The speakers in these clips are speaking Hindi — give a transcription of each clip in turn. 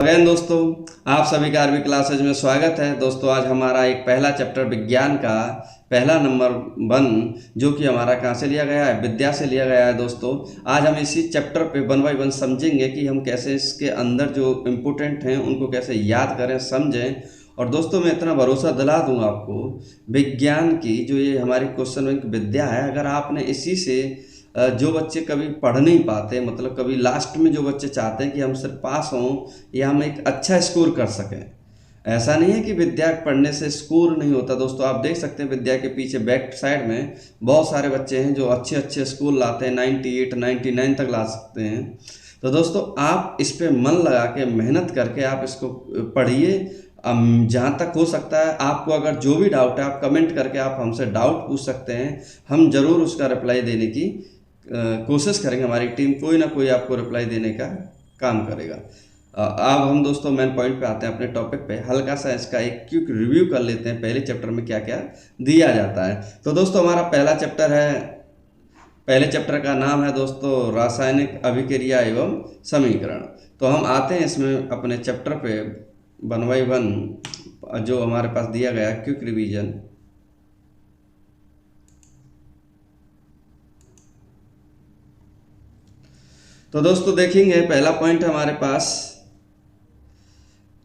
अगेन दोस्तों, आप सभी का आरबी क्लासेज में स्वागत है। दोस्तों आज हमारा एक पहला चैप्टर विज्ञान का पहला नंबर 1 जो कि हमारा कहाँ से लिया गया है, विद्या से लिया गया है। दोस्तों आज हम इसी चैप्टर पे 1 बाय 1 समझेंगे कि हम कैसे इसके अंदर जो इम्पोर्टेंट हैं उनको कैसे याद करें, समझें। और दोस्तों मैं इतना भरोसा दिला दूंगा आपको, विज्ञान की जो ये हमारी क्वेश्चन बैंक विद्या है, अगर आपने इसी से जो बच्चे कभी पढ़ नहीं पाते, मतलब कभी लास्ट में जो बच्चे चाहते हैं कि हम सिर्फ पास हों या हम एक अच्छा स्कोर कर सकें, ऐसा नहीं है कि विद्या पढ़ने से स्कोर नहीं होता। दोस्तों आप देख सकते हैं विद्या के पीछे बैक साइड में बहुत सारे बच्चे हैं जो अच्छे अच्छे स्कोर लाते हैं, 98 99 तक ला सकते हैं। तो दोस्तों आप इस पर मन लगा के मेहनत करके आप इसको पढ़िए। जहाँ तक हो सकता है आपको अगर जो भी डाउट है आप कमेंट करके आप हमसे डाउट पूछ सकते हैं, हम ज़रूर उसका रिप्लाई देने की कोशिश करेंगे। हमारी टीम कोई ना कोई आपको रिप्लाई देने का काम करेगा। अब हम दोस्तों मेन पॉइंट पे आते हैं, अपने टॉपिक पे। हल्का सा इसका एक क्विक रिव्यू कर लेते हैं, पहले चैप्टर में क्या क्या दिया जाता है। तो दोस्तों हमारा पहला चैप्टर है, पहले चैप्टर का नाम है दोस्तों रासायनिक अभिक्रिया एवं समीकरण। तो हम आते हैं इसमें अपने चैप्टर पे 1 बाय 1 जो हमारे पास दिया गया क्विक रिवीजन। तो दोस्तों देखेंगे पहला पॉइंट हमारे पास,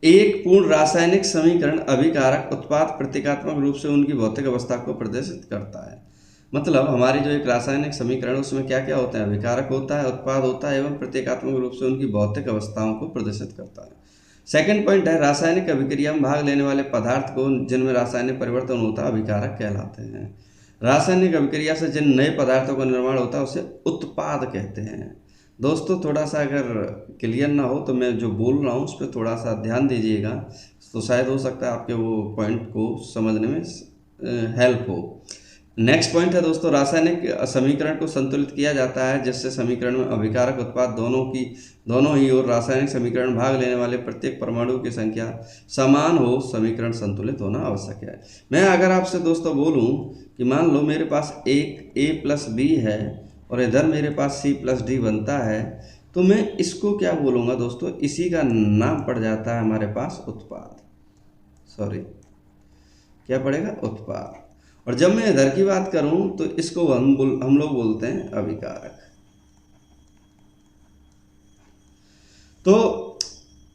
एक पूर्ण रासायनिक समीकरण अभिकारक उत्पाद प्रतीकात्मक रूप से उनकी भौतिक अवस्था को प्रदर्शित करता है। मतलब हमारी जो एक रासायनिक समीकरण उसमें क्या क्या होता है, अभिकारक होता है, उत्पाद होता है एवं प्रतीकात्मक रूप से उनकी भौतिक अवस्थाओं को प्रदर्शित करता है। सेकंड पॉइंट है, रासायनिक अभिक्रिया में भाग लेने वाले पदार्थ को जिनमें रासायनिक परिवर्तन होता है अभिकारक कहलाते हैं। रासायनिक अभिक्रिया से जिन नए पदार्थों का निर्माण होता है उसे उत्पाद कहते हैं। दोस्तों थोड़ा सा अगर क्लियर ना हो तो मैं जो बोल रहा हूँ उस पर थोड़ा सा ध्यान दीजिएगा, तो शायद हो सकता है आपके वो पॉइंट को समझने में हेल्प हो। नेक्स्ट पॉइंट है दोस्तों, रासायनिक समीकरण को संतुलित किया जाता है जिससे समीकरण में अभिकारक उत्पाद दोनों ही और रासायनिक समीकरण में भाग लेने वाले प्रत्येक परमाणु की संख्या समान हो। समीकरण संतुलित होना आवश्यक है। मैं अगर आपसे दोस्तों बोलूं कि मान लो मेरे पास एक A+B है और इधर मेरे पास C+D बनता है, तो मैं इसको क्या बोलूँगा दोस्तों, इसी का नाम पड़ जाता है हमारे पास उत्पाद। सॉरी, क्या पड़ेगा, उत्पाद। और जब मैं इधर की बात करूं तो इसको हम लोग बोलते हैं अभिकारक। तो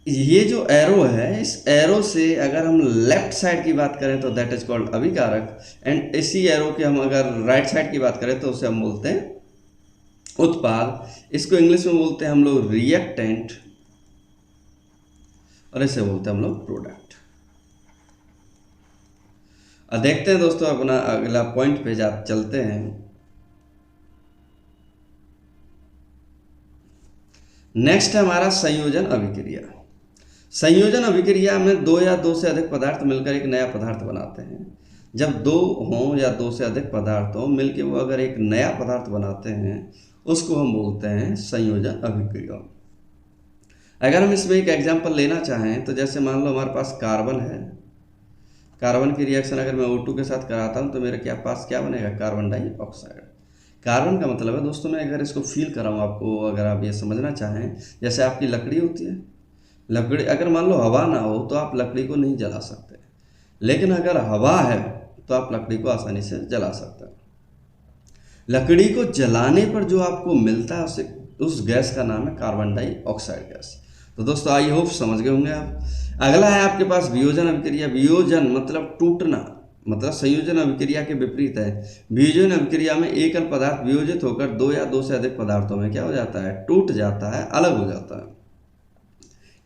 ये जो एरो है, इस एरो से अगर हम लेफ्ट साइड की बात करें तो दैट इज कॉल्ड अभिकारक, एंड इसी एरो के हम अगर राइट साइड की बात करें तो उसे हम बोलते हैं उत्पाद। इसको इंग्लिश में बोलते हैं हम लोग रिएक्टेंट और इसे बोलते हैं हम लोग प्रोडक्ट। अब देखते हैं दोस्तों अपना अगला पॉइंट पे चलते हैं। नेक्स्ट है हमारा संयोजन अभिक्रिया। संयोजन अभिक्रिया में 2 या 2 से अधिक पदार्थ मिलकर एक नया पदार्थ बनाते हैं। जब 2 हों या 2 से अधिक पदार्थ हों मिलकर वो अगर एक नया पदार्थ बनाते हैं उसको हम बोलते हैं संयोजन अभिक्रिया। अगर हम इसमें एक एग्जाम्पल लेना चाहें तो जैसे मान लो हमारे पास कार्बन है, कार्बन की रिएक्शन अगर मैं O2 के साथ कराता हूँ तो मेरे पास क्या बनेगा, कार्बन डाइऑक्साइड। कार्बन का मतलब है दोस्तों, मैं अगर इसको फील कराऊँ आपको, अगर आप ये समझना चाहें, जैसे आपकी लकड़ी होती है, लकड़ी अगर मान लो हवा ना हो तो आप लकड़ी को नहीं जला सकते, लेकिन अगर हवा है तो आप लकड़ी को आसानी से जला सकते हैं। लकड़ी को जलाने पर जो आपको मिलता है उस गैस का नाम है कार्बन डाइऑक्साइड गैस। तो दोस्तों आई होप समझ गए होंगे आप। अगला है आपके पास वियोजन अभिक्रिया। वियोजन मतलब टूटना, मतलब संयोजन अभिक्रिया के विपरीत है। वियोजन अभिक्रिया में एकल पदार्थ वियोजित होकर 2 या 2 से अधिक पदार्थों में क्या हो जाता है, टूट जाता है, अलग हो जाता है।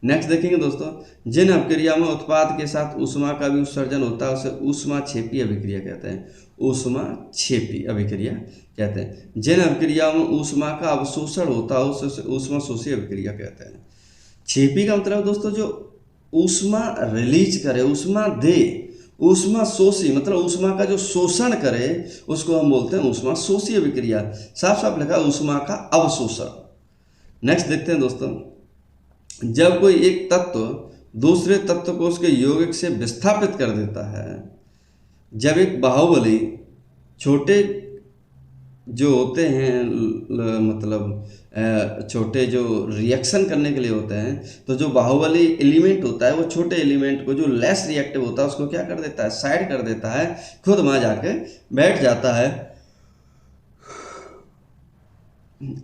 नेक्स्ट देखेंगे दोस्तों, जिन अभिक्रिया में उत्पाद के साथ ऊष्मा का भी उत्सर्जन होता है उसे ऊष्माक्षेपी अभिक्रिया कहते हैं। ऊष्माक्षेपी अभिक्रिया कहते हैं। जिन अभिक्रियाओं में ऊष्मा का अवशोषण होता है उसे ऊष्माशोषी अभिक्रिया कहते हैं। क्षेपी का मतलब दोस्तों जो ऊष्मा रिलीज करे, ऊष्मा दे, ऊष्मा शोषी मतलब ऊष्मा का जो शोषण करे उसको हम बोलते हैं ऊष्मा शोषी अभिक्रिया। साफ साफ लिखा ऊष्मा का अवशोषण। नेक्स्ट देखते हैं दोस्तों, जब कोई एक तत्व दूसरे तत्व को उसके यौगिक से विस्थापित कर देता है, जब एक बाहुबली छोटे जो होते हैं मतलब छोटे जो रिएक्शन करने के लिए होते हैं, तो जो बाहुबली एलिमेंट होता है वो छोटे एलिमेंट को जो लेस रिएक्टिव होता है उसको क्या कर देता है, साइड कर देता है, खुद वहाँ जाके बैठ जाता है।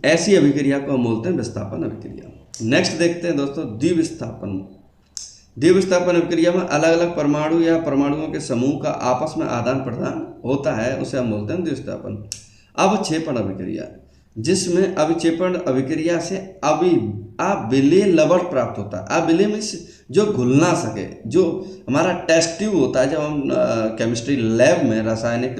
ऐसी अभिक्रिया को हम बोलते हैं विस्थापन अभिक्रिया। नेक्स्ट देखते हैं दोस्तों द्विविस्थापन। द्विविस्थापन अभिक्रिया में अलग अलग परमाणु या परमाणुओं के समूह का आपस में आदान प्रदान होता है, उसे हम बोलते हैं द्विविस्थापन। अवक्षेपण अभिक्रिया, जिसमें अविक्षेपण अभिक्रिया से अविलेय लवण प्राप्त होता है। अविलेय मीन्स जो घुल ना सके, जो हमारा टेस्ट ट्यूब होता है जब हम केमिस्ट्री लैब में, रासायनिक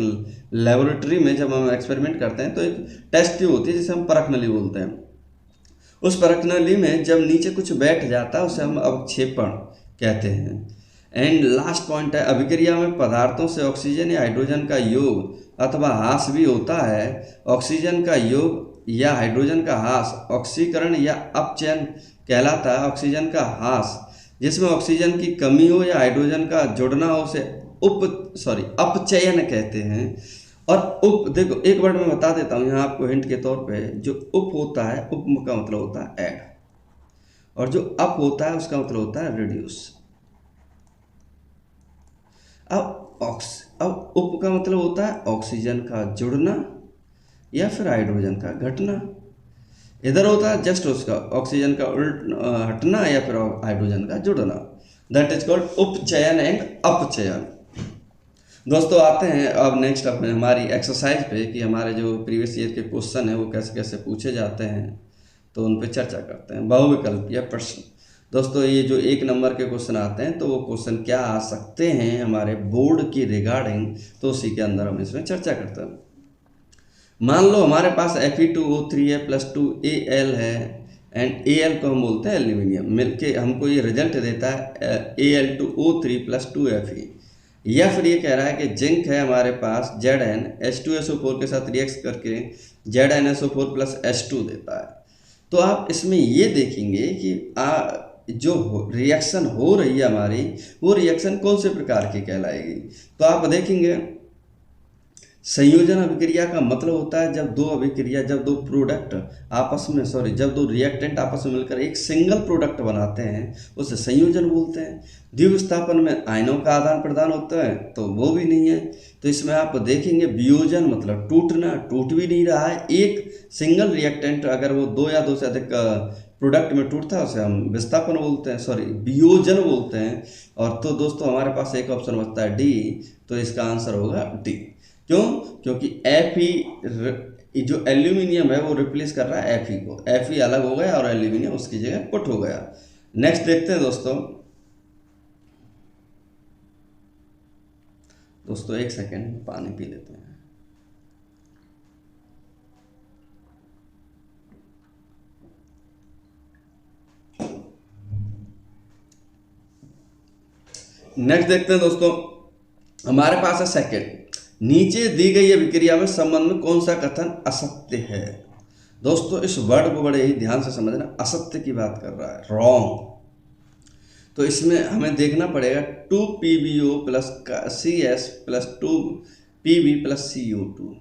लेबोरेटरी में जब हम एक्सपेरिमेंट करते हैं तो एक टेस्ट ट्यूब होती है जिसे हम परख नली बोलते हैं। उस परख नली में जब नीचे कुछ बैठ जाता है उसे हम अवक्षेपण कहते हैं। एंड लास्ट पॉइंट है, अभिक्रिया में पदार्थों से ऑक्सीजन या हाइड्रोजन का योग अथवा ह्रास भी होता है। ऑक्सीजन का योग या हाइड्रोजन का ह्रास ऑक्सीकरण या अपचयन कहलाता है। ऑक्सीजन का ह्रास जिसमें ऑक्सीजन की कमी हो या हाइड्रोजन का जुड़ना हो उसे अपचयन कहते हैं। और देखो एक वर्ड मैं बता देता हूँ यहाँ आपको हिंट के तौर पे, जो उप होता है, उप का मतलब होता है ऐड, और जो अप होता है उसका मतलब होता है रिड्यूस। अब उप का मतलब होता है ऑक्सीजन का जुड़ना या फिर हाइड्रोजन का घटना। इधर होता है जस्ट उसका ऑक्सीजन का हटना या फिर हाइड्रोजन का जुड़ना। दैट इज कॉल्ड उपचयन एंड अपचयन। दोस्तों आते हैं अब नेक्स्ट अपने हमारी एक्सरसाइज पे कि हमारे जो प्रीवियस ईयर के क्वेश्चन हैं वो कैसे कैसे पूछे जाते हैं, तो उन पे चर्चा करते हैं। बहुविकल्पीय प्रश्न। दोस्तों ये जो 1 नंबर के क्वेश्चन आते हैं तो वो क्वेश्चन क्या आ सकते हैं हमारे बोर्ड की रिगार्डिंग, तो उसी के अंदर हम इसमें चर्चा करते हैं। मान लो हमारे पास Fe2O3 है प्लस 2Al है, एंड Al को हम बोलते हैं एल्यूमिनियम, मिलके हमको ये रिजल्ट देता है Al2O3 प्लस 2Fe। या फिर ये कह रहा है कि जिंक है हमारे पास Zn H2SO4 के साथ रिएक्ट करके ZnSO4 प्लस H2 देता है। तो आप इसमें ये देखेंगे कि जो रिएक्शन हो रही है हमारी, वो रिएक्शन कौन से प्रकार की कहलाएगी। तो आप देखेंगे संयोजन अभिक्रिया का मतलब होता है जब दो प्रोडक्ट आपस में जब दो रिएक्टेंट आपस में मिलकर एक सिंगल प्रोडक्ट बनाते हैं उसे संयोजन बोलते हैं। द्विविस्थापन में आयनों का आदान प्रदान होता है तो वो भी नहीं है। तो इसमें आप देखेंगे वियोजन मतलब टूटना, टूट भी नहीं रहा है। एक सिंगल रिएक्टेंट अगर वो 2 या 2 से अधिक प्रोडक्ट में टूटता है उसे हम विस्थापन बोलते हैं, वियोजन बोलते हैं। और तो दोस्तों हमारे पास एक ऑप्शन बचता है डी, तो इसका आंसर होगा डी। क्यों? क्योंकि Fe जो एल्यूमिनियम है वो रिप्लेस कर रहा है Fe को, Fe अलग हो गया और एल्यूमिनियम उसकी जगह पुट हो गया। नेक्स्ट देखते हैं दोस्तों 1 सेकेंड पानी पी लेते हैं। नेक्स्ट देखते हैं दोस्तों, हमारे पास है सेकेंड, नीचे दी गई अभिक्रिया में संबंध में कौन सा कथन असत्य है। दोस्तों इस वर्ड को बड़े ही ध्यान से समझना, असत्य की बात कर रहा है, रॉन्ग। तो इसमें हमें देखना पड़ेगा 2PbO plus CS plus 2Pb plus CO2।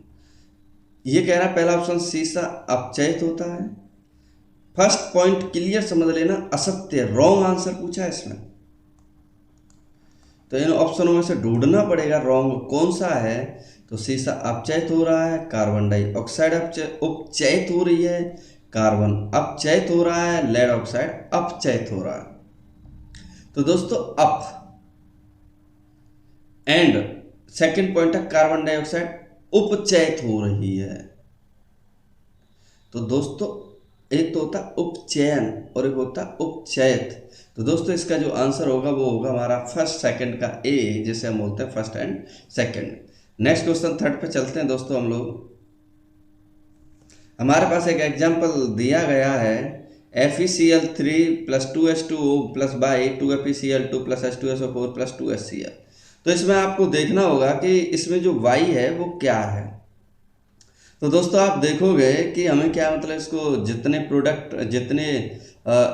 ये कह रहा है पहला ऑप्शन सीसा अपचयित होता है। फर्स्ट पॉइंट क्लियर समझ लेना, असत्य, रॉन्ग आंसर पूछा है इसमें। तो इन ऑप्शनों में से ढूंढना पड़ेगा रॉन्ग कौन सा है। तो सीसा अपचयित हो रहा है, कार्बन डाइऑक्साइड उपचयित हो रही है, कार्बन अपचयित हो रहा है, लेड ऑक्साइड अपचयित हो रहा है। तो दोस्तों अप एंड सेकंड पॉइंट है कार्बन डाइऑक्साइड उपचयित हो रही है। तो दोस्तों एक तो होता उपचयन और एक होता उपचयित। तो दोस्तों इसका जो आंसर होगा वो होगा हमारा फर्स्ट सेकंड का ए, जिसे हम बोलते हैं first and second. Next question third पे चलते हैं दोस्तों हम लोग। हमारे पास एक एग्जांपल दिया गया है FeCl3 plus 2H2O plus by 2FeCl2 plus H2SO4 plus 2HCl। तो इसमें आपको देखना होगा कि इसमें जो Y है वो क्या है। तो दोस्तों आप देखोगे कि हमें क्या मतलब इसको जितने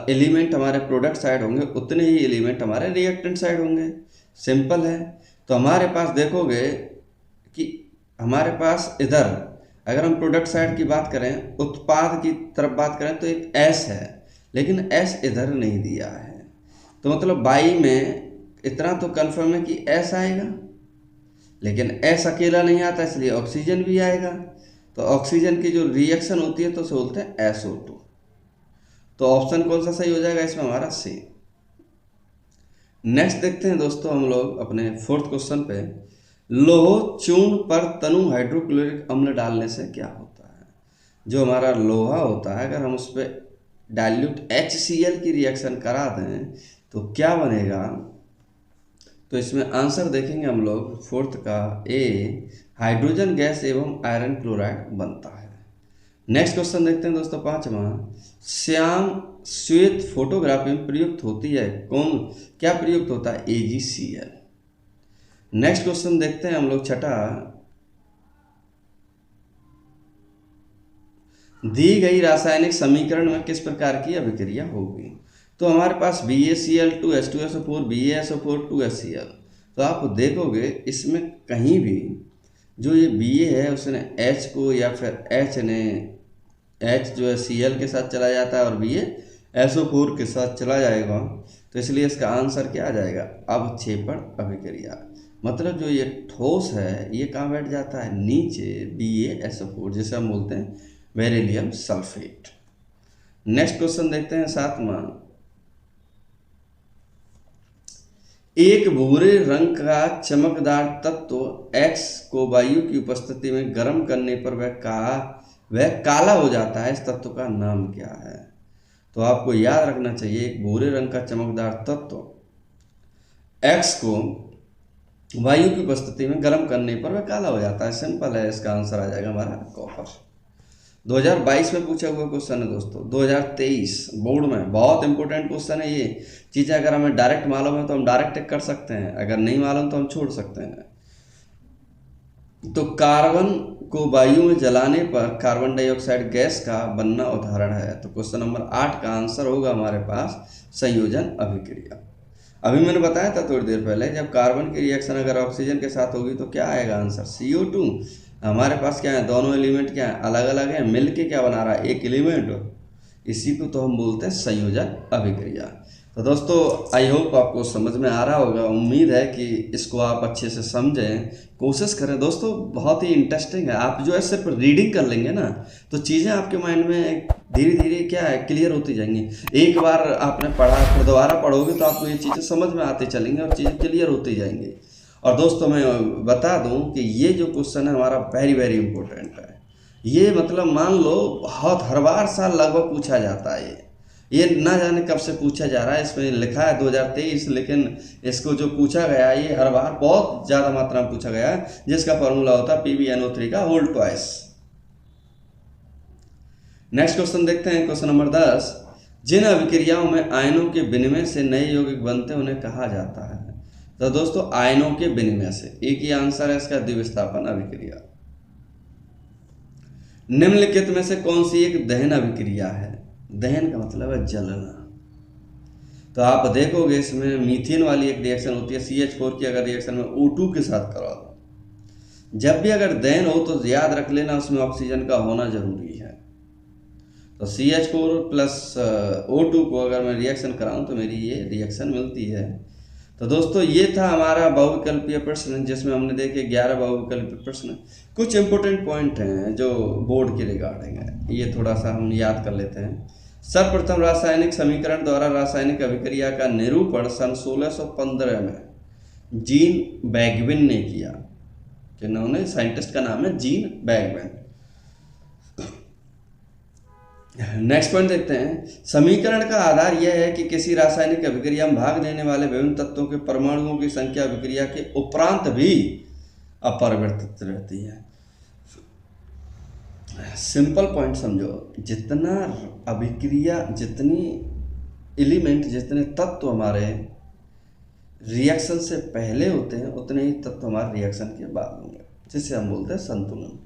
एलिमेंट हमारे प्रोडक्ट साइड होंगे उतने ही एलिमेंट हमारे रिएक्टेंट साइड होंगे, सिंपल है। तो हमारे पास देखोगे कि हमारे पास इधर अगर हम प्रोडक्ट साइड की बात करें, उत्पाद की तरफ बात करें तो एक एस है, लेकिन एस इधर नहीं दिया है, तो मतलब बाई में इतना तो कंफर्म है कि एस आएगा, लेकिन एस अकेला नहीं आता, इसलिए ऑक्सीजन भी आएगा। तो ऑक्सीजन की जो रिएक्शन होती है तो उसे बोलते हैं SO2। तो ऑप्शन कौन सा सही हो जाएगा इसमें? हमारा सी। नेक्स्ट देखते हैं दोस्तों हम लोग अपने फोर्थ क्वेश्चन पे, लोह चूर्ण पर तनु हाइड्रोक्लोरिक अम्ल डालने से क्या होता है? जो हमारा लोहा होता है, अगर हम उस पर डाइल्यूट HCl की रिएक्शन करा दें तो क्या बनेगा? तो इसमें आंसर देखेंगे हम लोग फोर्थ का, ए, हाइड्रोजन गैस एवं आयरन क्लोराइड बनता है। नेक्स्ट क्वेश्चन देखते हैं दोस्तों पांचवा, श्याम श्वेत फोटोग्राफी में प्रयुक्त होती है कौन, क्या प्रयुक्त होता है? AgCl। नेक्स्ट क्वेश्चन देखते हैं हम लोग छठा, दी गई रासायनिक समीकरण में किस प्रकार की अभिक्रिया होगी? तो हमारे पास BaCl2H2SO4 BaSO4 2HCl। तो आप देखोगे इसमें कहीं भी जो ये Ba है उसने H को या फिर H ने H जो है Cl के साथ चला जाता है और BaSO4 के साथ चला जाएगा, तो इसलिए इसका आंसर क्या आ जाएगा? अवक्षेपण अभिक्रिया। मतलब जो ये ठोस है ये कहाँ बैठ जाता है? नीचे, BaSO4, जिसे हम बोलते हैं बेरिलियम सल्फेट। नेक्स्ट क्वेश्चन देखते हैं सातवां, एक भूरे रंग का चमकदार तत्व X को वायु की उपस्थिति में गर्म करने पर वह काला हो जाता है, इस तत्व का नाम क्या है? तो आपको याद रखना चाहिए, एक भूरे रंग का चमकदार तत्व X को वायु की उपस्थिति में गर्म करने पर वह काला हो जाता है। सिंपल है, इसका आंसर आ जाएगा हमारा कॉपर। 2022 में पूछा हुआ क्वेश्चन है दोस्तों, 2023 बोर्ड में बहुत इंपॉर्टेंट क्वेश्चन है। ये चीज़ें अगर हमें डायरेक्ट मालूम है तो हम डायरेक्ट टिक कर सकते हैं, अगर नहीं मालूम तो हम छोड़ सकते हैं। तो कार्बन को वायु में जलाने पर कार्बन डाइऑक्साइड गैस का बनना उदाहरण है। तो क्वेश्चन नंबर 8 का आंसर होगा हमारे पास संयोजन अभिक्रिया। अभी मैंने बताया था थोड़ी देर पहले, जब कार्बन की रिएक्शन अगर ऑक्सीजन के साथ होगी तो क्या आएगा आंसर? CO2। हमारे पास क्या है? दोनों एलिमेंट क्या है? अलग अलग है, मिलके क्या बना रहा है? एक एलिमेंट। इसी को तो हम बोलते हैं संयोजन अभिक्रिया। तो दोस्तों आई होप आपको समझ में आ रहा होगा, उम्मीद है कि इसको आप अच्छे से समझें, कोशिश करें। दोस्तों बहुत ही इंटरेस्टिंग है, आप जो है सिर्फ रीडिंग कर लेंगे ना तो चीज़ें आपके माइंड में धीरे धीरे क्या है क्लियर होती जाएंगी। एक बार आपने पढ़ा फिर दोबारा पढ़ोगे तो आपको ये चीज़ें समझ में आती चलेंगी और चीज़ें क्लियर होती जाएंगी। और दोस्तों मैं बता दूं कि ये जो क्वेश्चन है हमारा वेरी वेरी इंपॉर्टेंट है। ये मतलब मान लो बहुत हर बार साल लगभग पूछा जाता है, ये ना जाने कब से पूछा जा रहा है। इसमें लिखा है 2023, लेकिन इसको जो पूछा गया ये हर बार बहुत ज़्यादा मात्रा में पूछा गया है, जिसका फॉर्मूला होता है PbNO3 का होल ट्वाइस। नेक्स्ट क्वेश्चन देखते हैं, क्वेश्चन नंबर 10, जिन अभिक्रियाओं में आयनों के विनिमय से नए यौगिक बनते हैं उन्हें कहा जाता है? तो दोस्तों आयनों के विनिमय से, एक ही आंसर है इसका, द्विविस्थापन अभिक्रिया। निम्नलिखित में से कौन सी एक दहन अभिक्रिया है? दहन का मतलब है जलना। तो आप देखोगे इसमें मीथेन वाली एक रिएक्शन होती है, CH4 की अगर रिएक्शन में O2 के साथ करा दो, जब भी अगर दहन हो तो याद रख लेना उसमें ऑक्सीजन का होना जरूरी है। तो CH4 प्लस O2 को अगर मैं रिएक्शन कराऊं तो मेरी ये रिएक्शन मिलती है। तो दोस्तों ये था हमारा बहुविकल्पीय प्रश्न, जिसमें हमने देखे 11 बहुविकल्पीय प्रश्न। कुछ इंपॉर्टेंट पॉइंट हैं जो बोर्ड के रिगार्डिंग है, ये थोड़ा सा हम याद कर लेते हैं। सर्वप्रथम रासायनिक समीकरण द्वारा रासायनिक अभिक्रिया का निरूपण सन 1615 में जीन बैगविन ने किया। जिन्होंने, साइंटिस्ट का नाम है जीन बैगविन। नेक्स्ट पॉइंट देखते हैं, समीकरण का आधार यह है कि किसी रासायनिक अभिक्रिया में भाग लेने वाले विभिन्न तत्वों के परमाणुओं की संख्या अभिक्रिया के उपरांत भी अपरिवर्तित रहती है। सिंपल पॉइंट समझो, जितना अभिक्रिया, जितनी एलिमेंट, जितने तत्व हमारे रिएक्शन से पहले होते हैं उतने ही तत्व हमारे रिएक्शन के बाद होंगे, जिसे हम बोलते हैं संतुलन।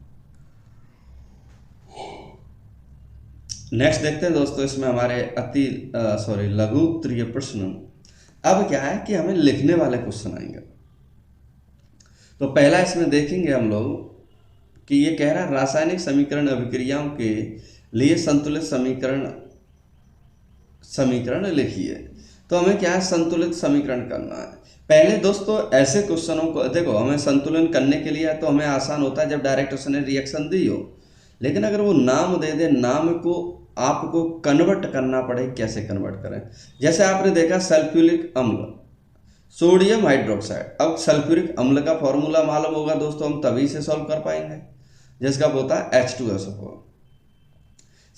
नेक्स्ट देखते हैं दोस्तों, इसमें हमारे लघु उत्तरीय प्रश्न। अब क्या है कि हमें लिखने वाले क्वेश्चन आएंगे। तो पहला इसमें देखेंगे हम लोग कि ये कह रहा है रासायनिक समीकरण अभिक्रियाओं के लिए संतुलित समीकरण लिखिए। तो हमें क्या है, संतुलित समीकरण करना है। पहले दोस्तों ऐसे क्वेश्चनों को देखो, हमें संतुलन करने के लिए तो हमें आसान होता है जब डायरेक्ट उसने रिएक्शन दी हो, लेकिन अगर वो नाम दे दे, नाम को आपको कन्वर्ट करना पड़े, कैसे कन्वर्ट करें। जैसे आपने देखा सल्फ्यूरिक अम्ल, सोडियम हाइड्रोक्साइड। अब सल्फ्यूरिक अम्ल का फॉर्मूला मालूम होगा दोस्तों, हम तभी से सॉल्व कर पाएंगे, जिसका होता है H2SO4।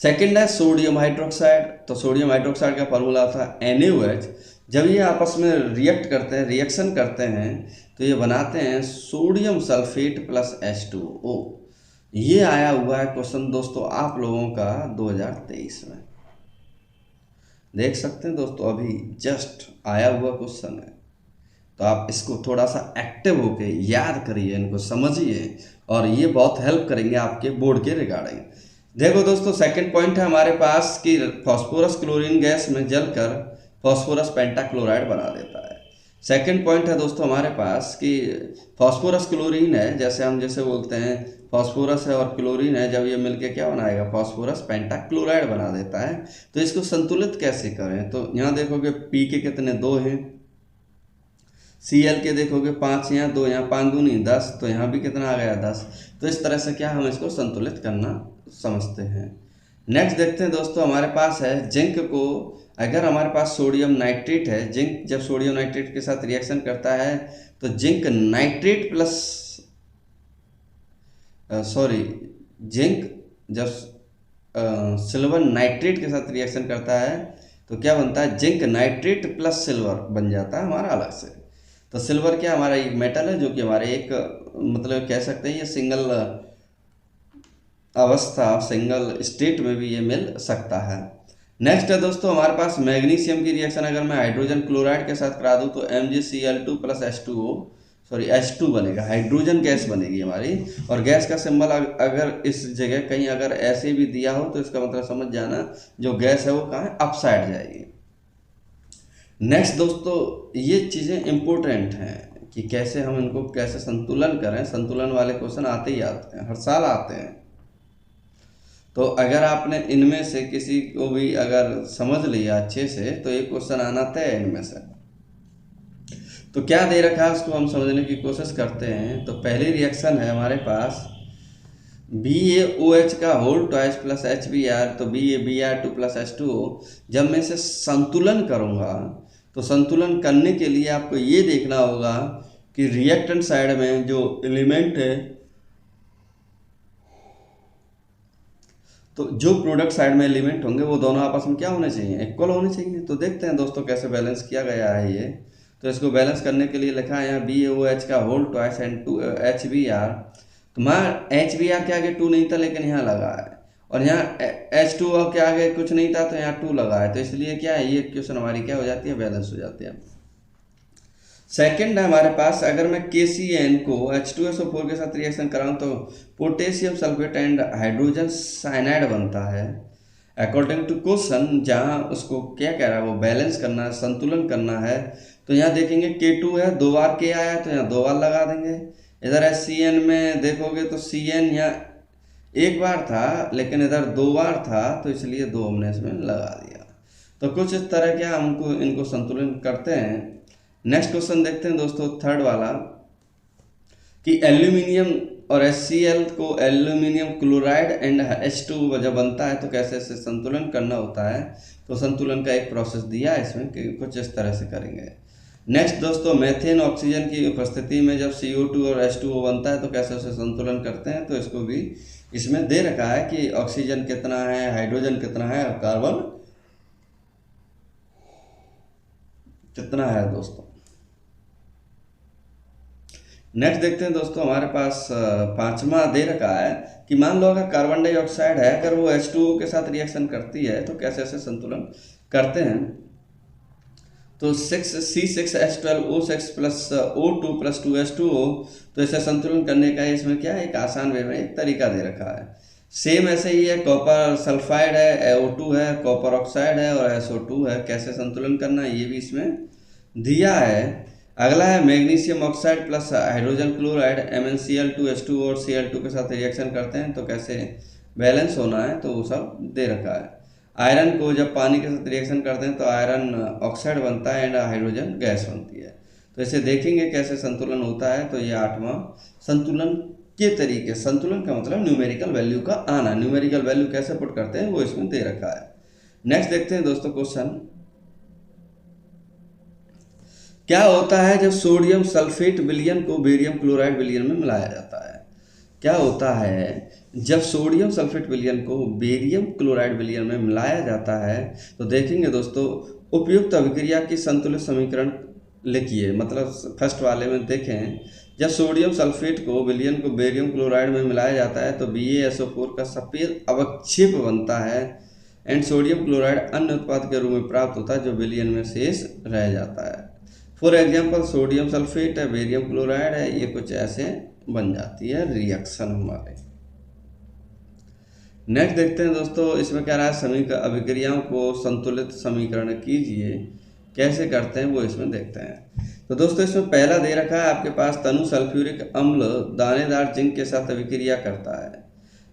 सेकेंड है सोडियम हाइड्रोक्साइड, तो सोडियम हाइड्रोक्साइड का फॉर्मूला था NaOH। जब ये आपस में रिएक्ट करते हैं, रिएक्शन करते हैं, तो ये बनाते हैं सोडियम सल्फेट प्लस H2O। ये आया हुआ है क्वेश्चन दोस्तों आप लोगों का 2023 में, देख सकते हैं दोस्तों, अभी जस्ट आया हुआ क्वेश्चन है। तो आप इसको थोड़ा सा एक्टिव होके याद करिए, इनको समझिए, और ये बहुत हेल्प करेंगे आपके बोर्ड के रिगार्डिंग। देखो दोस्तों, सेकंड पॉइंट है हमारे पास कि फास्फोरस क्लोरीन गैस में जलकर फास्फोरस पेंटाक्लोराइड बना देता है। सेकंड पॉइंट है दोस्तों हमारे पास कि फास्फोरस क्लोरीन है, जैसे बोलते हैं फास्फोरस है और क्लोरीन है, जब ये मिलके क्या बनाएगा, फास्फोरस पेंटाक्लोराइड बना देता है। तो इसको संतुलित कैसे करें, तो यहाँ देखोगे पी के कितने 2 हैं, Cl के देखोगे 5 यहाँ 2 यहाँ, 5 दूनी 10, तो यहाँ भी कितना आ गया 10। तो इस तरह से क्या हम इसको संतुलित करना समझते हैं। नेक्स्ट देखते हैं दोस्तों, हमारे पास है जिंक को, अगर हमारे पास सोडियम नाइट्रेट है, जिंक जब सोडियम नाइट्रेट के साथ रिएक्शन करता है तो जिंक नाइट्रेट प्लस जिंक जब सिल्वर नाइट्रेट के साथ रिएक्शन करता है तो क्या बनता है, जिंक नाइट्रेट प्लस सिल्वर बन जाता है हमारा अलग से। तो सिल्वर क्या हमारा एक मेटल है जो कि हमारे एक मतलब कह सकते हैं ये सिंगल अवस्था, सिंगल स्टेट में भी ये मिल सकता है। नेक्स्ट है दोस्तों हमारे पास मैग्नीशियम की रिएक्शन, अगर मैं हाइड्रोजन क्लोराइड के साथ करा दूं तो MgCl2 प्लस H2 बनेगा, हाइड्रोजन गैस बनेगी हमारी। और गैस का सिंबल अगर इस जगह कहीं अगर ऐसे भी दिया हो तो इसका मतलब समझ जाना जो गैस है वो कहाँ है, अपसाइड जाएगी। नेक्स्ट दोस्तों, ये चीज़ें इम्पोर्टेंट हैं कि कैसे हम इनको कैसे संतुलन करें। संतुलन वाले क्वेश्चन आते ही आते हैं, हर साल आते हैं। तो अगर आपने इनमें से किसी को भी अगर समझ लिया अच्छे से तो एक क्वेश्चन आना तय है इनमें से। तो क्या दे रखा है उसको हम समझने की कोशिश करते हैं। तो पहली रिएक्शन है हमारे पास BaOH का होल ट्वाइस प्लस HBr, तो BaBr2 प्लस H2O। जब मैं इसे संतुलन करूँगा तो संतुलन करने के लिए आपको ये देखना होगा कि रिएक्टेंट साइड में जो एलिमेंट है, तो जो प्रोडक्ट साइड में एलिमेंट होंगे वो दोनों आपस में क्या होने चाहिए, इक्वल होने चाहिए। तो देखते हैं दोस्तों कैसे बैलेंस किया गया है ये। तो इसको बैलेंस करने के लिए लिखा है यहाँ BaOH का होल ट्वाइस एंड HBr। तो वहाँ HBr के आगे 2 नहीं था लेकिन यहाँ लगा है, और यहाँ H2O के आगे कुछ नहीं था तो यहाँ 2 लगा है। तो इसलिए क्या है, ये क्वेश्चन हमारी क्या हो जाती है, बैलेंस हो जाती है। सेकंड है हमारे पास, अगर मैं KCN को H2SO4 के साथ रिएक्शन कराऊँ तो potassium sulphate and hydrogen cyanide बनता है। अकॉर्डिंग टू क्वेश्चन जहाँ उसको क्या कह रहा है, वो बैलेंस करना है, संतुलन करना है। तो यहाँ देखेंगे K2 है, 2 बार K आया तो यहाँ 2 बार लगा देंगे। इधर HCN में देखोगे तो CN यहाँ 1 बार था लेकिन इधर 2 बार था, तो इसलिए 2 हमने इसमें लगा दिया। तो कुछ इस तरह क्या हमको इनको संतुलन करते हैं। नेक्स्ट क्वेश्चन देखते हैं दोस्तों, थर्ड वाला, कि एल्यूमिनियम और HCl को एल्यूमिनियम क्लोराइड एंड H2 जब बनता है तो कैसे इसे संतुलन करना होता है। तो संतुलन का एक प्रोसेस दिया है इसमें कि कुछ इस तरह से करेंगे। नेक्स्ट दोस्तों, मेथेन ऑक्सीजन की उपस्थिति में जब CO2 और H2O बनता है तो कैसे उसे संतुलन करते हैं। तो इसको भी इसमें दे रखा है कि ऑक्सीजन कितना है, हाइड्रोजन कितना है और कार्बन कितना है दोस्तों। नेक्स्ट देखते हैं दोस्तों, हमारे पास 5वां दे रखा है कि मान लो अगर कार्बन डाइऑक्साइड है, अगर वो H2O के साथ रिएक्शन करती है तो कैसे ऐसे संतुलन करते हैं। तो C6H12O6 plus O2 plus 2H2O, तो इसे संतुलन करने का इसमें क्या है, एक आसान वे में एक तरीका दे रखा है। सेम ऐसे ही है, कॉपर सल्फाइड है, O2 है, कॉपर ऑक्साइड है और SO2 है। कैसे संतुलन करना है ये भी इसमें दिया है। अगला है magnesium oxide plus hydrogen chloride MnCl2H2 और Cl2 के साथ रिएक्शन करते हैं तो कैसे बैलेंस होना है, तो वो सब दे रखा है। आयरन को जब पानी के साथ रिएक्शन करते हैं तो आयरन ऑक्साइड बनता है एंड हाइड्रोजन गैस बनती है। तो इसे देखेंगे कैसे संतुलन होता है। तो ये 8वां संतुलन के तरीके, संतुलन का मतलब न्यूमेरिकल वैल्यू का आना, न्यूमेरिकल वैल्यू कैसे पुट करते हैं वो इसमें दे रखा है। नेक्स्ट देखते हैं दोस्तों क्वेश्चन, क्या होता है जब सोडियम सल्फेट विलयन को बेरियम क्लोराइड विलयन में मिलाया जाता है। क्या होता है जब सोडियम सल्फेट विलयन को बेरियम क्लोराइड विलयन में मिलाया जाता है। तो देखेंगे दोस्तों, उपयुक्त अभिक्रिया की संतुलित समीकरण लिखिए। मतलब फर्स्ट वाले में देखें, जब सोडियम सल्फेट को विलयन को बेरियम क्लोराइड में मिलाया जाता है तो BaSO4 का सफेद अवक्षेप बनता है एंड सोडियम क्लोराइड अन्य उत्पाद के रूप में प्राप्त होता है जो विलयन में शेष रह जाता है। फॉर एग्जाम्पल सोडियम सल्फेट है, बेरियम क्लोराइड है, ये कुछ ऐसे बन जाती है रिएक्शन हमारे। नेक्स्ट देखते हैं दोस्तों, इसमें क्या रहा है, समीकरण अभिक्रियाओं को संतुलित समीकरण कीजिए। कैसे करते हैं वो इसमें देखते हैं। तो दोस्तों इसमें पहला दे रखा है आपके पास, तनु सल्फ्यूरिक अम्ल दानेदार जिंक के साथ अभिक्रिया करता है।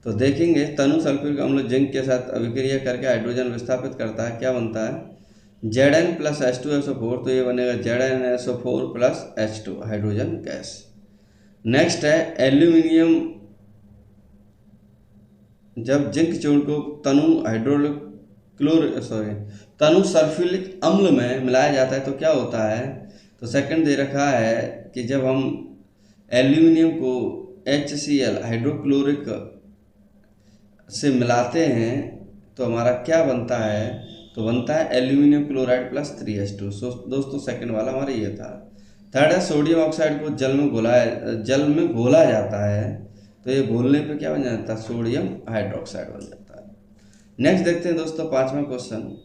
तो देखेंगे तनु सल्फ्यूरिक अम्ल जिंक के साथ अभिक्रिया करके हाइड्रोजन विस्थापित करता है, क्या बनता है Zn प्लस H2SO4। तो ये बनेगा ZnSO4 plus H2 hydrogen gas. Next है एल्यूमिनियम, जब जिंक चूर्ण को तनु सल्फ्यूरिक अम्ल में मिलाया जाता है तो क्या होता है। तो सेकंड दे रखा है कि जब हम एल्यूमिनियम को HCl हाइड्रोक्लोरिक से मिलाते हैं तो हमारा क्या बनता है, तो बनता है एल्यूमिनियम क्लोराइड प्लस 3H2। दोस्तों सेकंड वाला हमारा ये था। थर्ड है सोडियम ऑक्साइड को जल में घोला जाता है तो ये घोलने पे क्या बन जाता है, सोडियम हाइड्रोक्साइड बन जाता है। नेक्स्ट देखते हैं दोस्तों 5वां क्वेश्चन,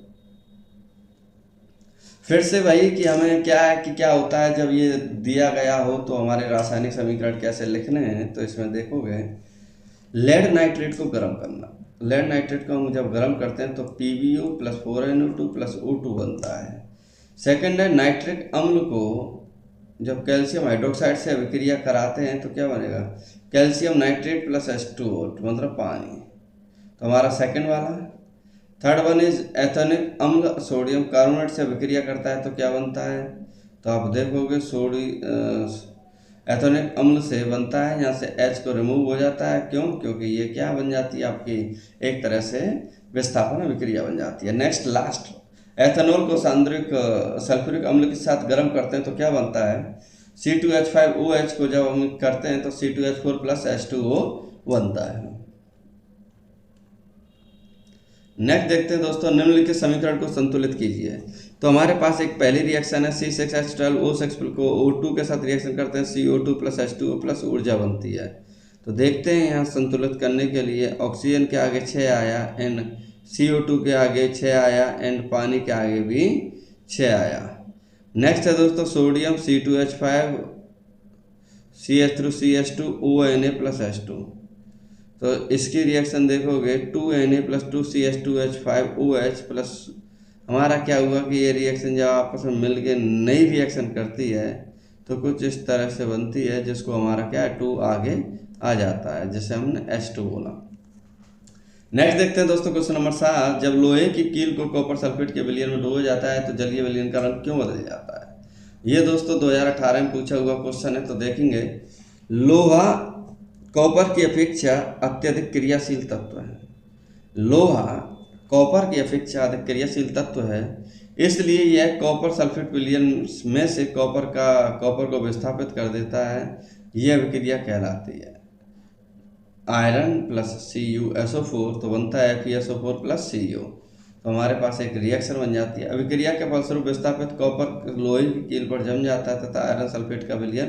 फिर से वही कि हमें क्या है कि क्या होता है जब ये दिया गया हो तो हमारे रासायनिक समीकरण कैसे लिखने हैं। तो इसमें देखोगे लेड नाइट्रेट को गर्म करना, लेड नाइट्रेट को हम जब गर्म करते हैं तो PbO plus 4NO2 plus O2 बनता है। सेकंड है नाइट्रिक अम्ल को जब कैल्शियम हाइड्रोक्साइड से अभिक्रिया कराते हैं तो क्या बनेगा, कैल्शियम नाइट्रेट प्लस H2O मतलब पानी। तो हमारा सेकंड वाला है। थर्ड वन इज एथेनिक अम्ल सोडियम कार्बोनेट से अभिक्रिया करता है तो क्या बनता है, तो आप देखोगे एथेनिक अम्ल से बनता है, यहाँ से H को रिमूव हो जाता है। क्यों, क्योंकि ये क्या बन जाती है आपकी एक तरह से विस्थापन अभिक्रिया बन जाती है। नेक्स्ट लास्ट, एथेनॉल को सांद्रिक सल्फ्यूरिक अम्ल के साथ गर्म करते हैं तो क्या बनता है, C2H5OH को जब हम करते हैं तो C2H4 प्लस H2O बनता है। नेक्स्ट देखते हैं दोस्तों, निम्नलिखित समीकरण को संतुलित कीजिए। तो हमारे पास एक पहली रिएक्शन है C6H12O6 को O2 के साथ रिएक्शन करते हैं CO2 प्लस H2O प्लस ऊर्जा बनती है। तो देखते हैं यहाँ संतुलित करने के लिए ऑक्सीजन के आगे 6 आया एंड CO2 के आगे 6 आया एंड पानी के आगे भी 6 आया। नेक्स्ट है दोस्तों sodium C2H5 CH3CH2ONA plus H2। तो इसकी रिएक्शन देखोगे 2Na प्लस 2CH2H5OH प्लस हमारा क्या हुआ कि ये रिएक्शन जब आपस में मिल के नई रिएक्शन करती है तो कुछ इस तरह से बनती है जिसको हमारा क्या 2 आगे आ जाता है, जिसे हमने H2 बोला। नेक्स्ट देखते हैं दोस्तों क्वेश्चन नंबर 7, जब लोहे की कील को कॉपर सल्फेट के विलयन में डुबोया जाता है तो जलीय विलयन का रंग क्यों बदल जाता है। ये दोस्तों 2018 में पूछा हुआ क्वेश्चन है। तो देखेंगे लोहा कॉपर की अपेक्षा अत्यधिक क्रियाशील तत्व है, लोहा कॉपर की अपेक्षा अधिक क्रियाशील तत्व है, इसलिए यह कॉपर सल्फेट विलयन में से कॉपर को विस्थापित कर देता है। यह अभिक्रिया कहलाती है आयरन प्लस CuSO4 तो बनता है FeSO4 प्लस Cu। तो हमारे पास एक रिएक्शन बन जाती है। अभिक्रिया के फलस्वरूप विस्थापित कॉपर लोहे की कील पर जम जाता है तथा आयरन सल्फेट का विलयन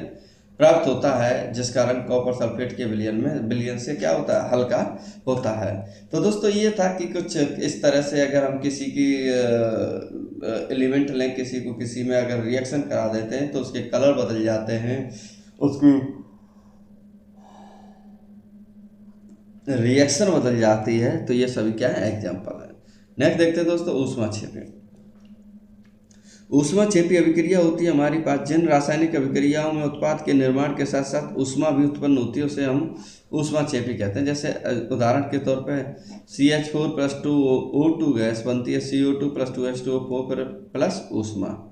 प्राप्त होता है, जिस कारण कॉपर सल्फेट के विलयन से क्या होता है, हल्का होता है। तो दोस्तों ये था कि कुछ इस तरह से अगर हम किसी की एलिमेंट लें, किसी को किसी में अगर रिएक्शन करा देते हैं तो उसके कलर बदल जाते हैं, उसकी रिएक्शन बदल जाती है। तो ये सभी क्या है, एग्जाम्पल है। नेक्स्ट देखते हैं दोस्तों ऊष्मा क्षेपण। ऊष्माक्षेपी अभिक्रिया होती है हमारी पास जिन रासायनिक अभिक्रियाओं में उत्पाद के निर्माण के साथ साथ ऊष्मा भी उत्पन्न होती है उसे हम ऊष्माक्षेपी कहते हैं। जैसे उदाहरण के तौर पे CH4+2O2 गैस बनती है CO2+2H2O4 प्लस ऊष्मा।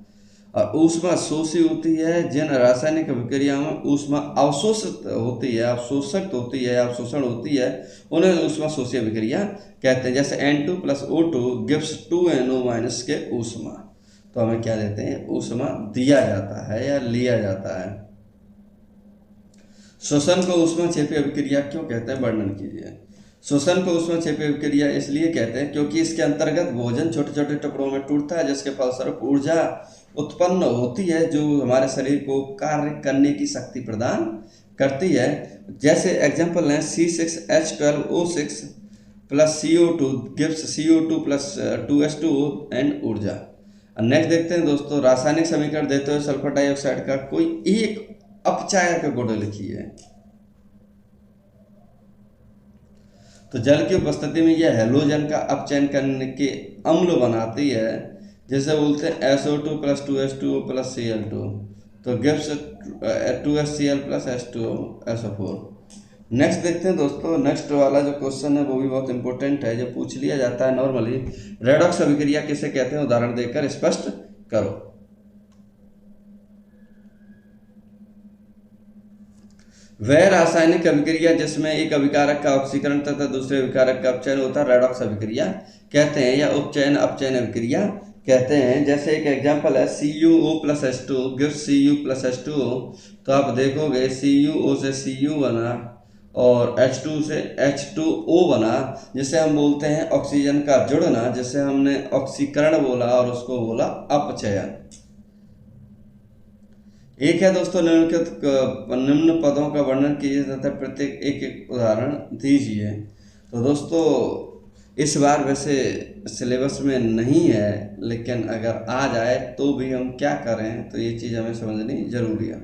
और ऊष्मा शोषी होती है जिन रासायनिक अभिक्रियाओं में ऊष्मा अवशोषित होती है, अवशोषित होती है, अवशोषण होती है, उन्हें ऊष्मा शोषी अभिक्रिया कहते हैं। जैसे N2+O2 गिव्स 2NO- के ऊष्मा, तो हमें क्या देते हैं, ऊष्मा दिया जाता है या लिया जाता है। श्वसन को ऊष्माक्षेपी अभिक्रिया क्यों कहते हैं, वर्णन कीजिए। श्वसन को ऊष्माक्षेपी अभिक्रिया इसलिए कहते हैं क्योंकि इसके अंतर्गत भोजन छोटे छोटे टुकड़ों में टूटता है जिसके फलस्वरूप ऊर्जा उत्पन्न होती है जो हमारे शरीर को कार्य करने की शक्ति प्रदान करती है। जैसे एग्जाम्पल है C6H12O6 plus CO2 gives CO2+2H2O and ऊर्जा। नेक्स्ट देखते हैं दोस्तों, रासायनिक समीकरण देते हुए सल्फर डाइऑक्साइड का कोई एक अपचायक गुण लिखिए। तो जल की उपस्थिति में यह हैलोजन का अपचयन करने के अम्ल बनाती है, जैसे बोलते हैं SO2+2H2O+Cl2, तो गिव्स 2HCl+H2SO4। नेक्स्ट देखते हैं दोस्तों, नेक्स्ट वाला जो क्वेश्चन है वो भी बहुत इंपॉर्टेंट है, जो पूछ लिया जाता है नॉर्मली। रेडॉक्स अभिक्रिया किसे कहते हैं, उदाहरण देकर स्पष्ट करो। वह रासायनिक अभिक्रिया जिसमें एक अभिकारक का ऑक्सीकरण तथा दूसरे अभिकारक का अपचयन होता है रेडॉक्स अभिक्रिया कहते हैं, या उपचयन अपचयन अभिक्रिया कहते हैं। जैसे एक एग्जांपल है CuO+H2 गिव्स Cu+H2O, तो आप देखोगे CuO से Cu बना और H2 से H2O बना, जिसे हम बोलते हैं ऑक्सीजन का जुड़ना, जिसे हमने ऑक्सीकरण बोला और उसको बोला अपचयन। एक है दोस्तों, निम्न पदों का वर्णन कीजिए तथा प्रत्येक एक एक उदाहरण दीजिए। तो दोस्तों इस बार वैसे सिलेबस में नहीं है, लेकिन अगर आ जाए तो भी हम क्या करें, तो ये चीज़ हमें समझनी जरूरी है।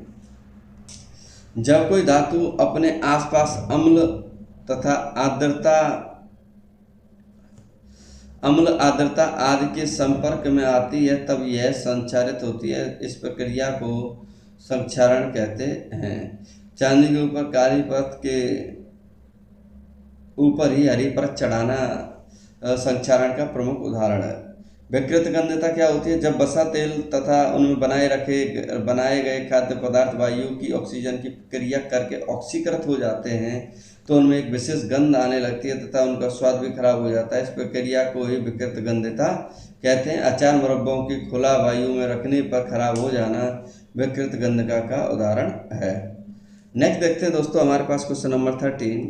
जब कोई धातु अपने आसपास अम्ल तथा आर्द्रता आदि के संपर्क में आती है तब यह संचारित होती है। इस प्रक्रिया को संक्षारण कहते हैं। चांदी के ऊपर काली परत के ऊपर ही हरी परत चढ़ाना संक्षारण का प्रमुख उदाहरण है। विकृत गंधता क्या होती है, जब वसा तेल तथा उनमें बनाए गए खाद्य पदार्थ वायु की ऑक्सीजन की क्रिया करके ऑक्सीकृत हो जाते हैं तो उनमें एक विशेष गंध आने लगती है तथा उनका स्वाद भी खराब हो जाता है। इस प्रक्रिया को ही विकृत गंधता कहते हैं। अचार मुरब्बों की खुला वायु में रखने पर खराब हो जाना विकृत गंधका का उदाहरण है। नेक्स्ट देखते हैं दोस्तों, हमारे पास क्वेश्चन नंबर 13,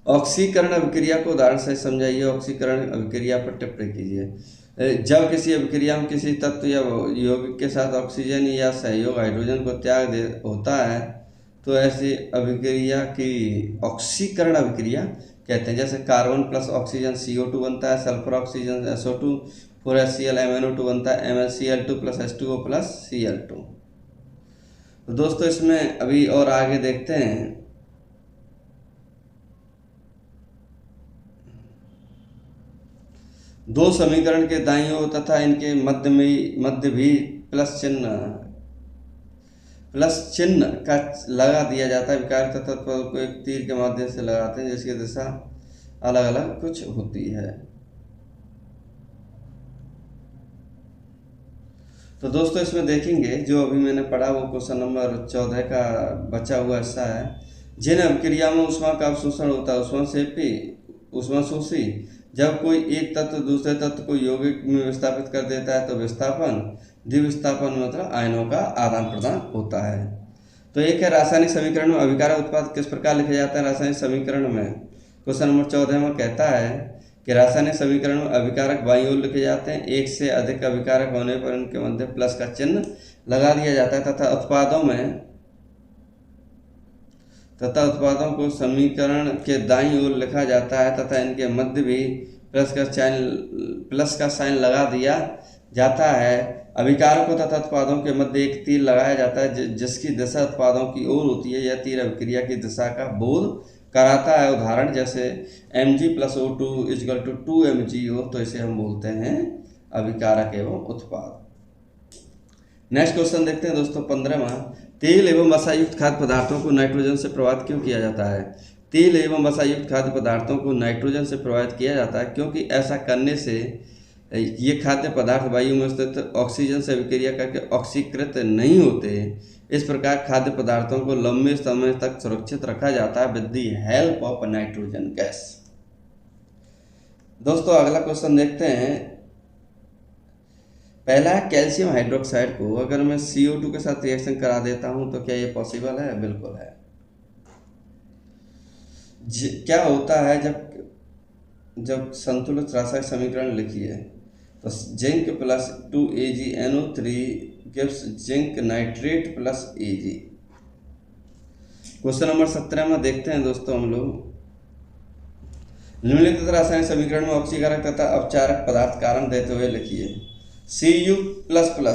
ऑक्सीकरण अभिक्रिया को उदाहरण से समझाइए। ऑक्सीकरण अभिक्रिया पर टिप्पणी कीजिए। जब किसी अभिक्रिया में किसी तत्व या यौगिक के साथ ऑक्सीजन या सहयोग हाइड्रोजन को त्याग होता है तो ऐसी अभिक्रिया की ऑक्सीकरण अभिक्रिया कहते हैं। जैसे कार्बन प्लस ऑक्सीजन CO2 बनता है, sulphur oxygen SO2, 4HCl MnO2 बनता है MnCl2+H2O+Cl2। तो दोस्तों इसमें अभी और आगे देखते हैं। दो समीकरण के दाईं ओर तथा इनके मध्य भी प्लस चिन्ह का लगा दिया जाता है। विकार तत्व को एक तीर के माध्यम से लगाते हैं जिसकी दिशा अलग अलग कुछ होती है। तो दोस्तों इसमें देखेंगे जो अभी मैंने पढ़ा वो क्वेश्चन नंबर 14 का बचा हुआ हिस्सा है। जिन अभिक्रियाओं में ऊष्मा का अवशोषण होता है ऊष्मा शोषी, जब कोई एक तत्व दूसरे तत्व को यौगिक में विस्थापित कर देता है तो विस्थापन, द्विविस्थापन मतलब आयनों का आदान प्रदान होता है। तो एक है रासायनिक समीकरण में अभिकारक उत्पाद किस प्रकार लिखा जाता है। रासायनिक समीकरण में क्वेश्चन नंबर 14 में कहता है कि रासायनिक समीकरण में अभिकारक बाईं ओर लिखे जाते हैं। एक से अधिक अभिकारक होने पर उनके मध्य प्लस का चिन्ह लगा दिया जाता है तथा उत्पादों को समीकरण के दाईं ओर लिखा जाता है तथा इनके मध्य भी प्लस का साइन लगा दिया जाता है। अभिकारकों तथा उत्पादों के मध्य एक तीर लगाया जाता है जिसकी दिशा उत्पादों की ओर होती है। यह तीर अभिक्रिया की दिशा का बोध कराता है। उदाहरण जैसे Mg+O2 = 2 MgO, तो इसे हम बोलते हैं अभिकारक एवं उत्पाद। नेक्स्ट क्वेश्चन देखते हैं दोस्तों 15वां। तेल एवं वसायुक्त खाद्य पदार्थों को नाइट्रोजन से प्रभावित क्यों किया जाता है? तेल एवं वसायुक्त खाद्य पदार्थों को नाइट्रोजन से प्रभावित किया जाता है क्योंकि ऐसा करने से ये खाद्य पदार्थ वायु में स्थित ऑक्सीजन से अभिक्रिया करके ऑक्सीकृत नहीं होते। इस प्रकार खाद्य पदार्थों को लंबे समय तक सुरक्षित रखा जाता है with the help of nitrogen gas. दोस्तों अगला क्वेश्चन देखते हैं। पहला है कैल्शियम हाइड्रोक्साइड को अगर मैं CO2 के साथ रिएक्शन करा देता हूं तो क्या ये पॉसिबल है? बिल्कुल है। क्या होता है जब संतुलित रासायनिक समीकरण लिखिए तो zinc plus 2AgNO3 gives zinc nitrate plus Ag। Question number 17 में देखते हैं दोस्तों हम लोग। निम्नलिखित रासायनिक समीकरण में ऑक्सीकारक तथा अपचारक पदार्थ कारण देते हुए लिखिए। Cu++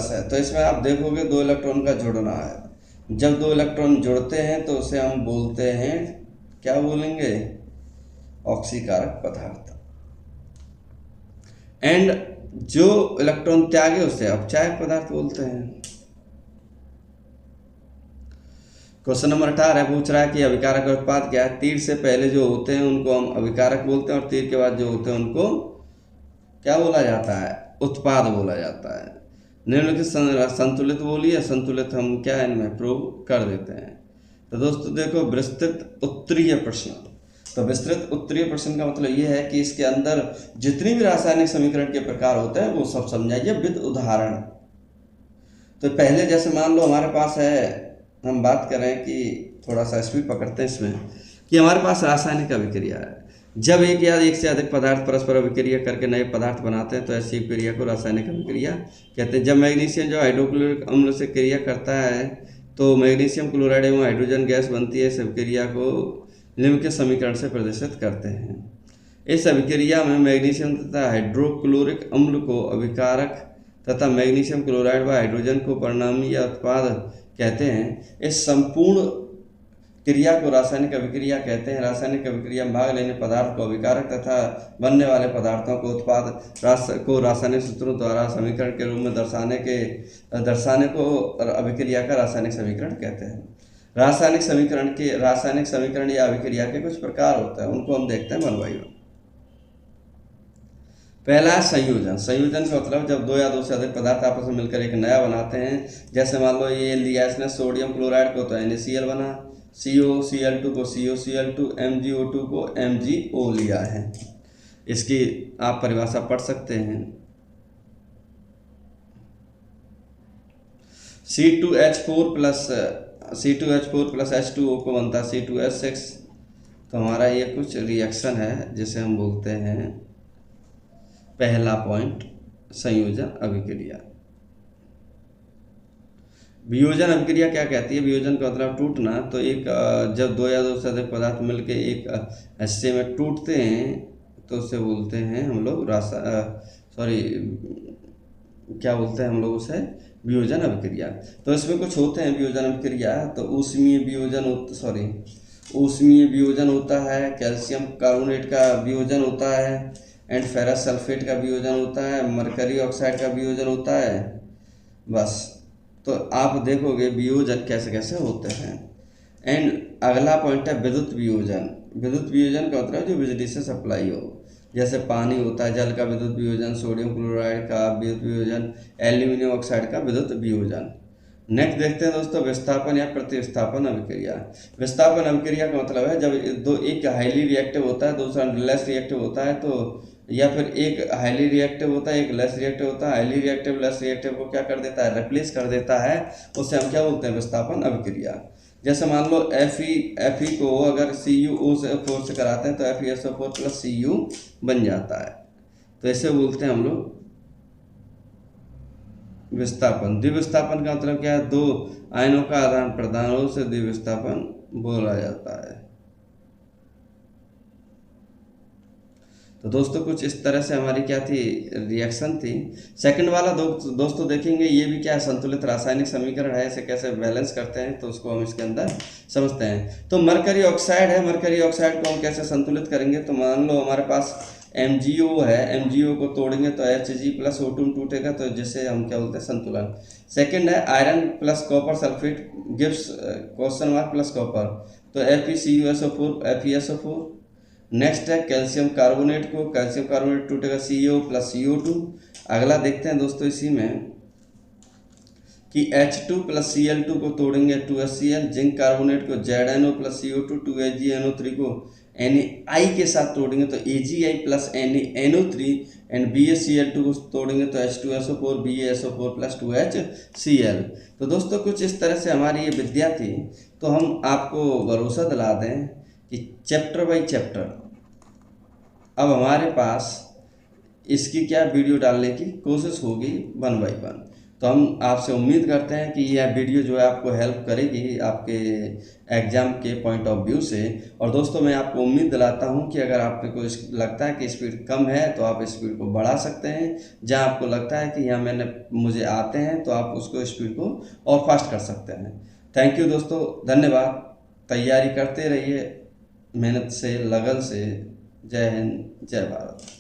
है तो इसमें आप देखोगे 2 इलेक्ट्रॉन का जुड़ना है। जब 2 इलेक्ट्रॉन जुड़ते हैं तो उसे हम बोलते हैं, क्या बोलेंगे? ऑक्सीकारक पदार्थ। एंड जो इलेक्ट्रॉन त्यागे उसे अपचायक पदार्थ बोलते हैं। क्वेश्चन नंबर 18 पूछ रहा है कि अभिकारक उत्पाद क्या है? तीर से पहले जो होते हैं उनको हम अभिकारक बोलते हैं और तीर के बाद जो होते हैं उनको क्या बोला जाता है? उत्पाद बोला जाता है। निम्नलिखित संतुलित बोलिए, संतुलित हम क्या इनमें प्रूव कर देते हैं। तो दोस्तों देखो विस्तृत उत्तरीय प्रश्न। तो विस्तृत उत्तरीय प्रश्न का मतलब ये है कि इसके अंदर जितनी भी रासायनिक समीकरण के प्रकार होते हैं वो सब समझाइए विद उदाहरण। तो पहले जैसे मान लो हमारे पास है, हम बात करें कि थोड़ा सा स्पीड पकड़ते हैं इसमें, कि हमारे पास रासायनिक अभिक्रिया है। जब एक या एक से अधिक पदार्थ परस्पर अभिक्रिया करके नए पदार्थ बनाते हैं तो ऐसी अभिक्रिया को रासायनिक अभिक्रिया कहते हैं। जब मैग्नीशियम जो हाइड्रोक्लोरिक अम्ल से क्रिया करता है तो मैग्नीशियम क्लोराइड एवं हाइड्रोजन गैस बनती है। इस अभिक्रिया को निम्नलिखित समीकरण से प्रदर्शित करते हैं। इस अभिक्रिया में मैग्नीशियम तथा हाइड्रोक्लोरिक अम्ल को अभिकारक तथा मैग्नीशियम क्लोराइड व हाइड्रोजन को परिणामी या उत्पाद कहते हैं। इस संपूर्ण क्रिया को रासायनिक अभिक्रिया कहते हैं। रासायनिक अभिक्रिया में भाग लेने पदार्थ को अभिकारक तथा बनने वाले पदार्थों को उत्पाद को रासायनिक सूत्रों द्वारा समीकरण के रूप में दर्शाने को अभिक्रिया का रासायनिक समीकरण कहते हैं। रासायनिक समीकरण या अभिक्रिया के कुछ प्रकार होते हैं, उनको हम देखते हैं 1 by 1। पहला है संयोजन। संयोजन का मतलब जब 2 या 2 से अधिक पदार्थ आपस में मिलकर एक नया बनाते हैं। जैसे मान लो ये लिया इसने सोडियम क्लोराइड को तो NaCl बना, COCl2 को COCl2, MgO2 को MgO लिया है। इसकी आप परिभाषा पढ़ सकते हैं। C2H4 प्लस H2O को बनता है C2H6। तो हमारा ये कुछ रिएक्शन है जिसे हम बोलते हैं पहला पॉइंट संयोजन अभिक्रिया। वियोजन अभिक्रिया क्या कहती है? वियोजन का मतलब टूटना। तो एक जब 2 या 2 से अधिक पदार्थ मिलकर एक हिस्से में टूटते हैं तो उसे बोलते हैं हम लोग क्या बोलते हैं हम लोग उसे? वियोजन अभिक्रिया। तो इसमें कुछ होते हैं वियोजन अभिक्रिया। तो ऊष्मीय वियोजन होता है, कैल्शियम कार्बोनेट का वियोजन होता है, एंड फेरस सल्फेट का वियोजन होता है, मरकरी ऑक्साइड का वियोजन होता है। बस तो आप देखोगे वियोजन कैसे कैसे होते हैं। एंड अगला पॉइंट है विद्युत वियोजन। विद्युत वियोजन का मतलब जो बिजली से सप्लाई हो, जैसे पानी होता है, जल का विद्युत वियोजन, सोडियम क्लोराइड का विद्युत वियोजन, एल्यूमिनियम ऑक्साइड का विद्युत वियोजन। नेक्स्ट देखते हैं दोस्तों विस्थापन या प्रतिस्थापन अभिक्रिया। विस्थापन अभिक्रिया का मतलब है जब एक हाईली रिएक्टिव होता है, दूसरा लेस रिएक्टिव होता है, तो या फिर एक हाईली रिएक्टिव होता है, एक लेस रिएक्टिव होता है। हाईली रिएक्टिव लेस रिएक्टिव को क्या कर देता है? रिप्लेस कर देता है। उससे हम क्या बोलते हैं? विस्थापन अभिक्रिया। जैसे मान लो Fe को अगर CuO4 से कराते हैं तो FeSO4 प्लस Cu बन जाता है। तो ऐसे बोलते हैं हम लोग विस्थापन। द्विविस्थापन का मतलब क्या है? 2 आयनों का आदान प्रदान हो से द्विविस्थापन बोला जाता है। तो दोस्तों कुछ इस तरह से हमारी क्या थी? रिएक्शन थी। सेकंड वाला दोस्तों देखेंगे ये भी क्या है? संतुलित रासायनिक समीकरण है। इसे कैसे बैलेंस करते हैं तो उसको हम इसके अंदर समझते हैं। तो मरकरी ऑक्साइड है, मरकरी ऑक्साइड को हम कैसे संतुलित करेंगे? तो मान लो हमारे पास MgO है, MgO को तोड़ेंगे तो Hg प्लस O2 टूटेगा, तो जिसे हम क्या बोलते हैं संतुलन। सेकंड है iron plus copper sulphate gives question mark plus copper, तो FeCuSO4 FeSO4। नेक्स्ट है कैल्शियम कार्बोनेट को, कैल्शियम कार्बोनेट टूटेगा CO प्लस CO2। अगला देखते हैं दोस्तों इसी में कि H2 प्लस Cl2 को तोड़ेंगे 2HCl, जिंक कार्बोनेट को ZnO प्लस CO2, 2AgNO3 को Na के साथ तोड़ेंगे तो Agi plus NaNO3 and BaCl2 को तोड़ेंगे तो H2SO4 BaSO4 प्लस 2HCl। तो दोस्तों कुछ इस तरह से हमारी ये विद्या थी। तो हम आपको भरोसा दिला दें कि चैप्टर बाई चैप्टर अब हमारे पास इसकी क्या वीडियो डालने की कोशिश होगी 1 बाई 1। तो हम आपसे उम्मीद करते हैं कि यह वीडियो जो है आपको हेल्प करेगी आपके एग्ज़ाम के पॉइंट ऑफ व्यू से। और दोस्तों मैं आपको उम्मीद दिलाता हूं कि अगर आपको लगता है कि स्पीड कम है तो आप स्पीड को बढ़ा सकते हैं, जहां आपको लगता है कि यहाँ मुझे आते हैं तो आप उसको स्पीड को और फास्ट कर सकते हैं। थैंक यू दोस्तों, धन्यवाद। तैयारी करते रहिए मेहनत से, लगन से। जय हिंद, जय भारत।